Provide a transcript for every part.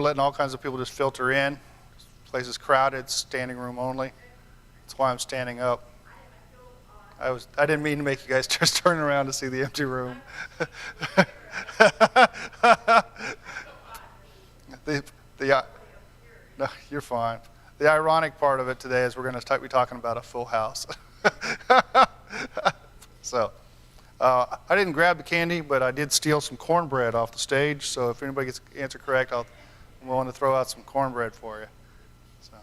letting all kinds of people just filter in. This place is crowded, standing room only. That's why I'm standing up. I didn't mean to make you guys just turn around to see the empty room. No, you're fine. The ironic part of it today is we're going to be talking about a full house. So, I didn't grab the candy, but I did steal some cornbread off the stage. So if anybody gets the answer correct, I'm willing to throw out some cornbread for you. So.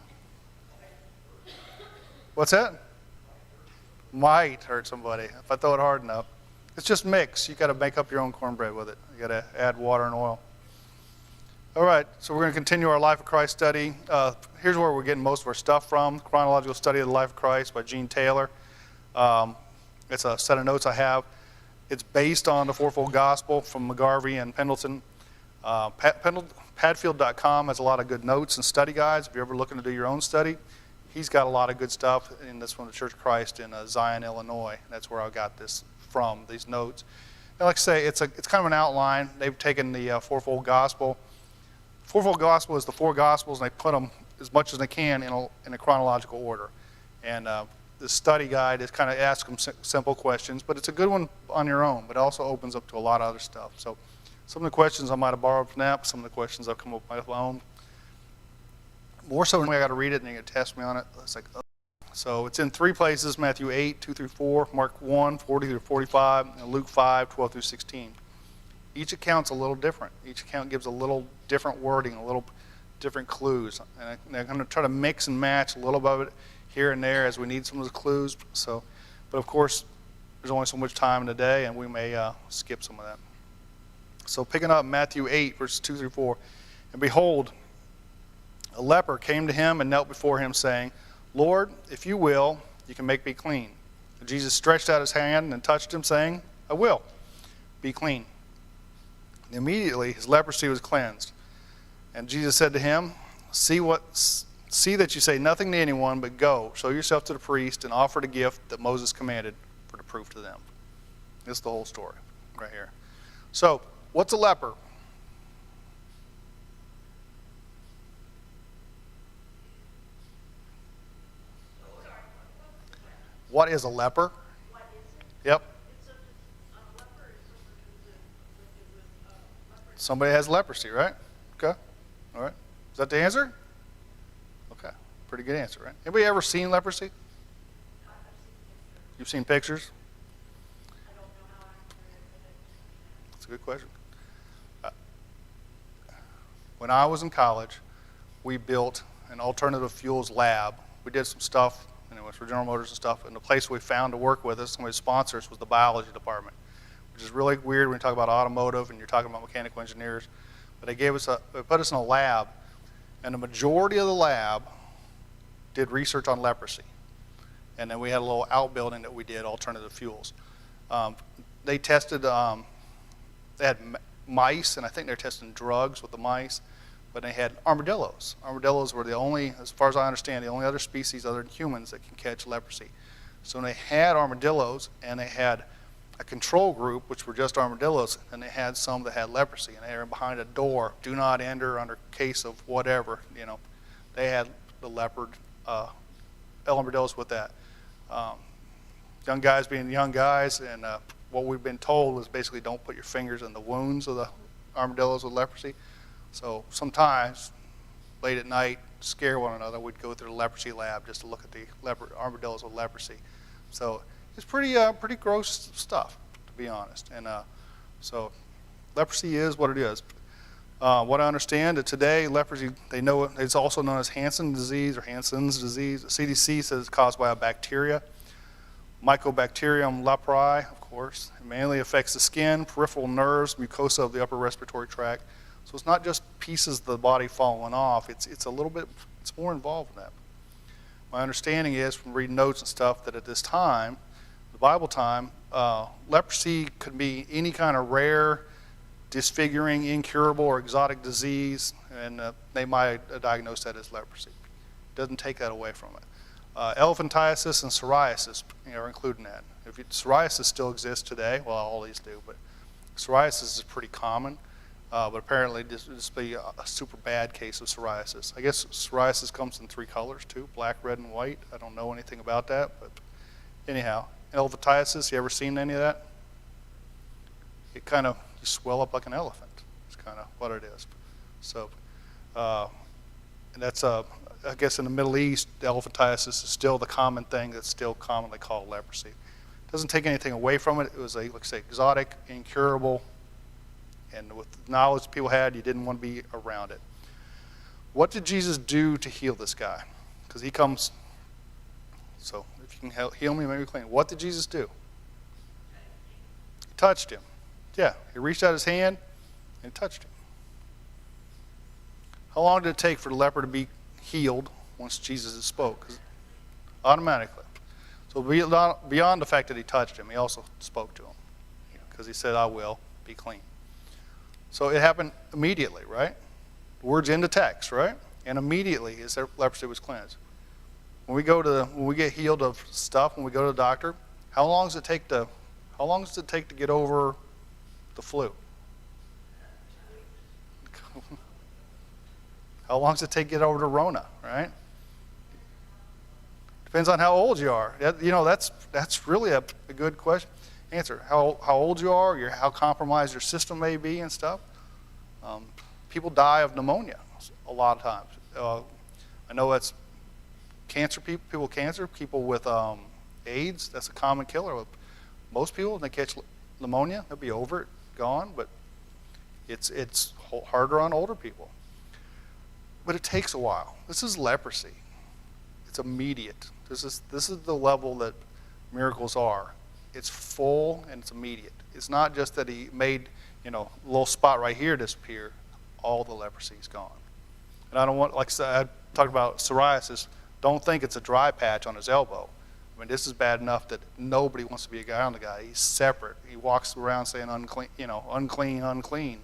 What's that? Might hurt somebody if I throw it hard enough. It's just mix. You got to make up your own cornbread with it. You got to add water and oil. All right, so we're going to continue our Life of Christ study. Here's where we're getting most of our stuff from: Chronological Study of the Life of Christ by Gene Taylor. It's a set of notes I have. It's based on the Fourfold Gospel from McGarvey and Pendleton. Padfield.com has a lot of good notes and study guides. If you're ever looking to do your own study, he's got a lot of good stuff in this one, the Church of Christ in Zion, Illinois. That's where I got this from, these notes. And like I say, it's kind of an outline. They've taken the Fourfold Gospel. Fourfold Gospel is the four Gospels, and they put them as much as they can in a chronological order. And the study guide is kind of asks them simple questions, but it's a good one on your own, but it also opens up to a lot of other stuff. So some of the questions I might have borrowed from that, some of the questions I've come up with my own. More so when I got to read it and they got to test me on it. It's like, oh. So it's in three places: Matthew 8, 2 through 4, Mark 1, 40 through 45, and Luke 5, 12 through 16. Each account's a little different. Each account gives a little different wording, a little different clues. And I'm going to try to mix and match a little of it here and there as we need some of the clues. So, but of course, there's only so much time in the day, and we may skip some of that. So picking up Matthew 8, verses 2 through 4. And behold, a leper came to him and knelt before him, saying, Lord, if you will, you can make me clean. And Jesus stretched out his hand and touched him, saying, I will. Be clean. And immediately his leprosy was cleansed. And Jesus said to him, See that you say nothing to anyone, but go, show yourself to the priest, and offer the gift that Moses commanded for the proof to them. This is the whole story right here. So, what's a leper? What is a leper? Yep. Somebody has leprosy, right? Okay. All right. Is that the answer? Okay. Pretty good answer, right? Anybody ever seen leprosy? You've seen pictures? That's a good question. When I was in college, we built an alternative fuels lab. We did some stuff, anyways, for General Motors and stuff, and the place we found to work with us, somebody sponsors, was the biology department, which is really weird when you talk about automotive and you're talking about mechanical engineers. But they put us in a lab, and the majority of the lab did research on leprosy. And then we had a little outbuilding that we did alternative fuels. They tested, they had mice, and I think they're testing drugs with the mice, but they had armadillos. Armadillos were the only, as far as I understand, the only other species other than humans that can catch leprosy. So when they had armadillos, and they had a control group, which were just armadillos, and they had some that had leprosy, and they were behind a door, do not enter under case of whatever, you know. They had the leopard armadillos with that. Young guys being young guys, and what we've been told was basically don't put your fingers in the wounds of the armadillos with leprosy. So sometimes, late at night, scare one another, we'd go through the leprosy lab just to look at the armadillos with leprosy. So it's pretty gross stuff, to be honest. And so leprosy is what it is. What I understand that today, leprosy, they know it's also known as Hansen's disease or Hansen's disease. The CDC says it's caused by a bacteria, Mycobacterium leprae, of course. It mainly affects the skin, peripheral nerves, mucosa of the upper respiratory tract. So it's not just pieces of the body falling off. It's a little bit, it's more involved in that. My understanding is from reading notes and stuff that at this time, the Bible time, leprosy could be any kind of rare, disfiguring, incurable, or exotic disease, and they might diagnose that as leprosy. It doesn't take that away from it. Elephantiasis and psoriasis are included in that. Psoriasis still exists today, well, all these do, but psoriasis is pretty common. But apparently this would be a super bad case of psoriasis. I guess psoriasis comes in 3 colors too, black, red, and white. I don't know anything about that, but anyhow. Elephantiasis, you ever seen any of that? It kind of, you swell up like an elephant. It's kind of what it is. So, and that's, I guess in the Middle East, the elephantiasis is still the common thing that's still commonly called leprosy. It doesn't take anything away from it. It was like I say, exotic, incurable, and with the knowledge people had, you didn't want to be around it. What did Jesus do to heal this guy? Because he comes, so if you can heal me, make me clean. What did Jesus do? He touched him. Yeah, he reached out his hand and touched him. How long did it take for the leper to be healed once Jesus spoke? Automatically. So beyond the fact that he touched him, he also spoke to him. Because he said, I will be clean. So it happened immediately, right? The word's in the text, right? And immediately his leprosy was cleansed. When we get healed of stuff, when we go to the doctor, how long does it take to get over the flu? How long does it take to get over the Rona, right? Depends on how old you are. That's really a good question. Answer. How old you are, how compromised your system may be and stuff. People die of pneumonia a lot of times. I know that's cancer people with cancer, people with AIDS, that's a common killer. Most people, when they catch pneumonia, they'll be over it, gone, but it's harder on older people. But it takes a while. This is leprosy. It's immediate. This is the level that miracles are. It's full and it's immediate. It's not just that he made, a little spot right here disappear. All the leprosy is gone. And I don't want, like I said, I talked about psoriasis. Don't think it's a dry patch on his elbow. I mean, this is bad enough that nobody wants to be a guy on the guy. He's separate. He walks around saying unclean, unclean, unclean.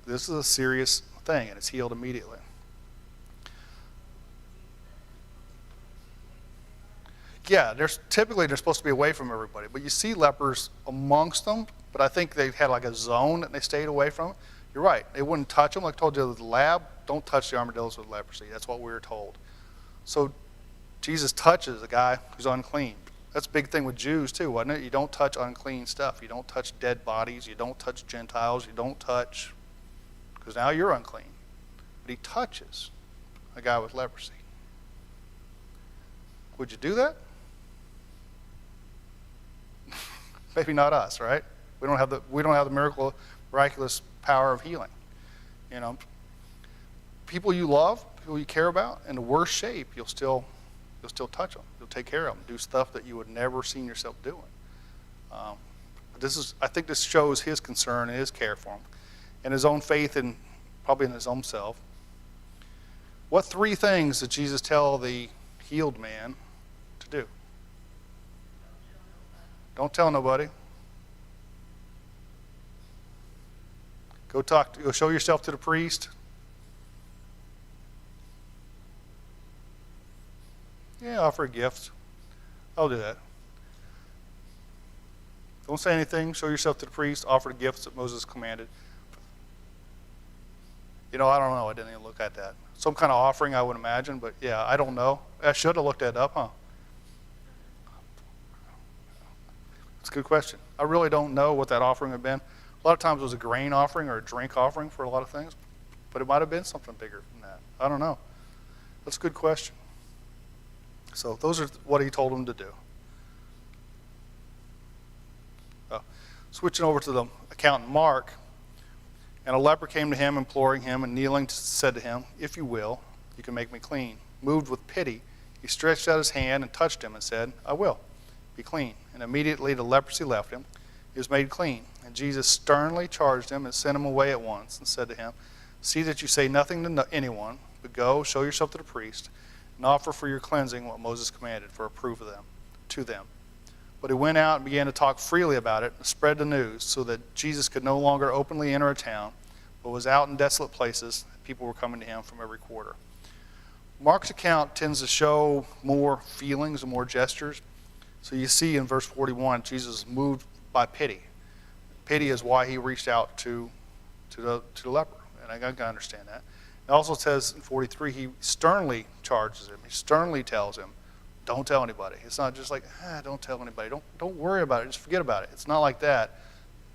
This is a serious thing, and it's healed immediately. Yeah, they're supposed to be away from everybody, but you see lepers amongst them, but I think they had like a zone that they stayed away from. You're right. They wouldn't touch them. Like I told you, the lab, don't touch the armadillos with leprosy. That's what we were told. So Jesus touches a guy who's unclean. That's a big thing with Jews too, wasn't it? You don't touch unclean stuff. You don't touch dead bodies. You don't touch Gentiles. You don't touch, because now you're unclean. But he touches a guy with leprosy. Would you do that? Maybe not us, right? We don't have the miraculous power of healing. People you love, people you care about, in the worst shape, you'll still touch them. You'll take care of them. Do stuff that you would never seen yourself doing. I think this shows his concern and his care for them, and his own faith and probably in his own self. What 3 things did Jesus tell the healed man to do? Don't tell nobody. Go show yourself to the priest. Yeah, offer a gift. I'll do that. Don't say anything. Show yourself to the priest. Offer the gifts that Moses commanded. I don't know. I didn't even look at that. Some kind of offering, I would imagine, but yeah, I don't know. I should have looked that up, huh? That's a good question. I really don't know what that offering had been. A lot of times it was a grain offering or a drink offering for a lot of things, but it might have been something bigger than that. I don't know. That's a good question. So those are what he told him to do. Switching over to the account in Mark, and a leper came to him, imploring him, and kneeling said to him, "If you will, you can make me clean." Moved with pity, he stretched out his hand and touched him and said, "I will, be clean." And immediately the leprosy left him. He was made clean. And Jesus sternly charged him and sent him away at once and said to him, "See that you say nothing to anyone, but go, show yourself to the priest, and offer for your cleansing what Moses commanded for a proof of them to them." But he went out and began to talk freely about it and spread the news, so that Jesus could no longer openly enter a town, but was out in desolate places. People were coming to him from every quarter. Mark's account tends to show more feelings and more gestures. So you see in verse 41, Jesus is moved by pity. Pity is why he reached out to to the leper. And I can understand that. It also says in 43, he sternly charges him. He sternly tells him, don't tell anybody. It's not just like, don't tell anybody. Don't worry about it. Just forget about it. It's not like that.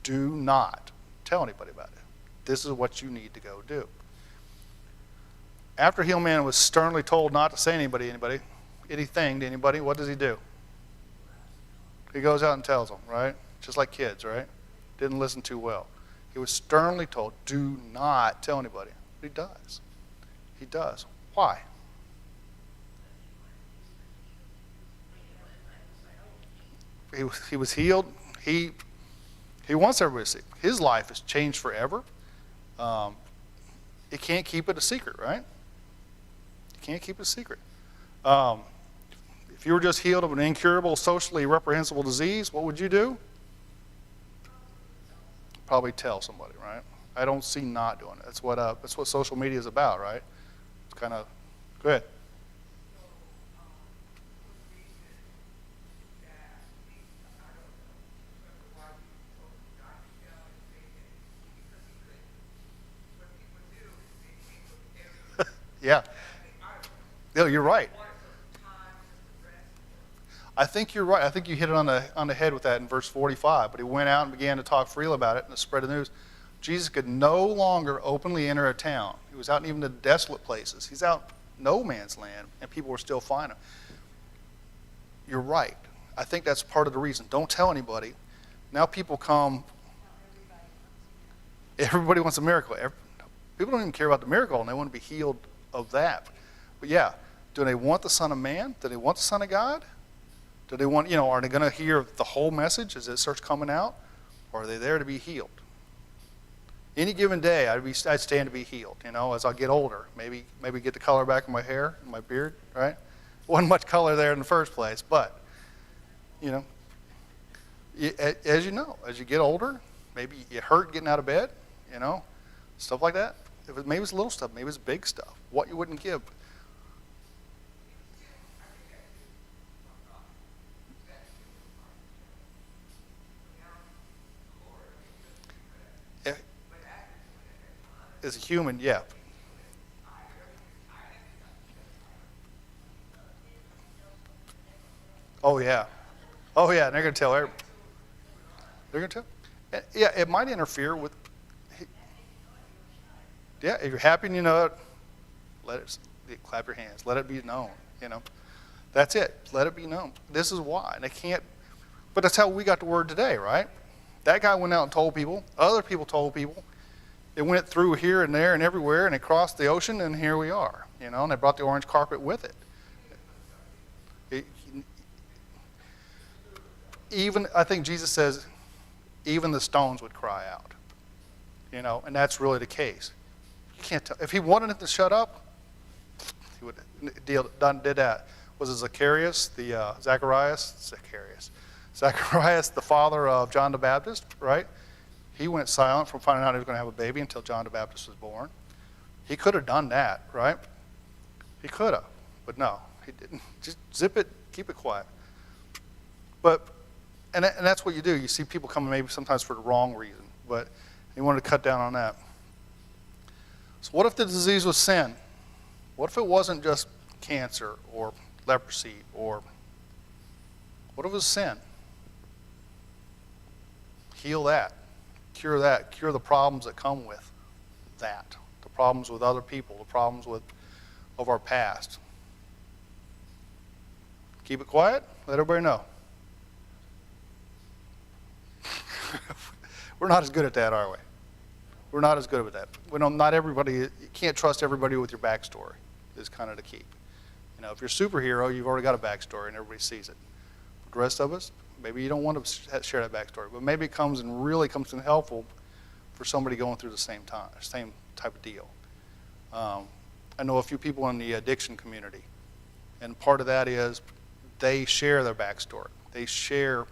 Do not tell anybody about it. This is what you need to go do. After Healman was sternly told not to say anything to anybody, what does he do? He goes out and tells them, right? Just like kids, right? Didn't listen too well. He was sternly told, do not tell anybody. But he does. He does. Why? He was healed. He wants everybody to see. His life has changed forever. He can't keep it a secret, right? He can't keep it a secret. If you were just healed of an incurable, socially reprehensible disease, what would you do? Probably tell somebody, right? I don't see not doing it. That's what social media is about, right? It's kind of, go ahead. Yeah. No, you're right. I think you're right. I think you hit it on the head with that in verse 45. But he went out and began to talk freely about it and to spread the news. Jesus could no longer openly enter a town. He was out in even the desolate places. He's out no man's land, and people were still finding him. You're right. I think that's part of the reason. Don't tell anybody. Now people come. Everybody wants a miracle. People don't even care about the miracle, and they want to be healed of that. But yeah, do they want the Son of Man? Do they want the Son of God? Do they want, are they going to hear the whole message as it starts coming out? Or are they there to be healed? Any given day, I'd stand to be healed, as I get older. Maybe get the color back in my hair and my beard, right? Wasn't much color there in the first place, but, as as you get older, maybe you hurt getting out of bed, stuff like that. Maybe it's little stuff, maybe it's big stuff. What you wouldn't give. As a human, yeah. Oh, yeah. Oh, yeah, and they're going to tell everybody. They're going to tell. Yeah, it might interfere with. Yeah, if you're happy and you know it, clap your hands. Let it be known, That's it. Let it be known. This is why. And they can't. But that's how we got the word today, right? That guy went out and told people. Other people told people. It went through here and there and everywhere, and it crossed the ocean, and here we are, and they brought the orange carpet with it. Even, I think Jesus says, even the stones would cry out, and that's really the case. You can't tell. If he wanted it to shut up, he would did that. Was it Zacharias, Zacharias, the father of John the Baptist, right? He went silent from finding out he was going to have a baby until John the Baptist was born. He could have done that, right? He could have, but no, he didn't. Just zip it, keep it quiet. And that's what you do. You see people coming maybe sometimes for the wrong reason, but he wanted to cut down on that. So what if the disease was sin? What if it wasn't just cancer or leprosy, or what if it was sin? Heal that. Cure the problems that come with that, the problems with other people, the problems of our past. Keep it quiet, let everybody know. We're not as good at that, are we? We're not as good at that. Not everybody, you can't trust everybody with your backstory, is kind of the key. If you're a superhero, you've already got a backstory and everybody sees it. But the rest of us, maybe you don't want to share that backstory, but maybe it comes in helpful for somebody going through the same type of deal. I know a few people in the addiction community, and part of that is they share their backstory. They share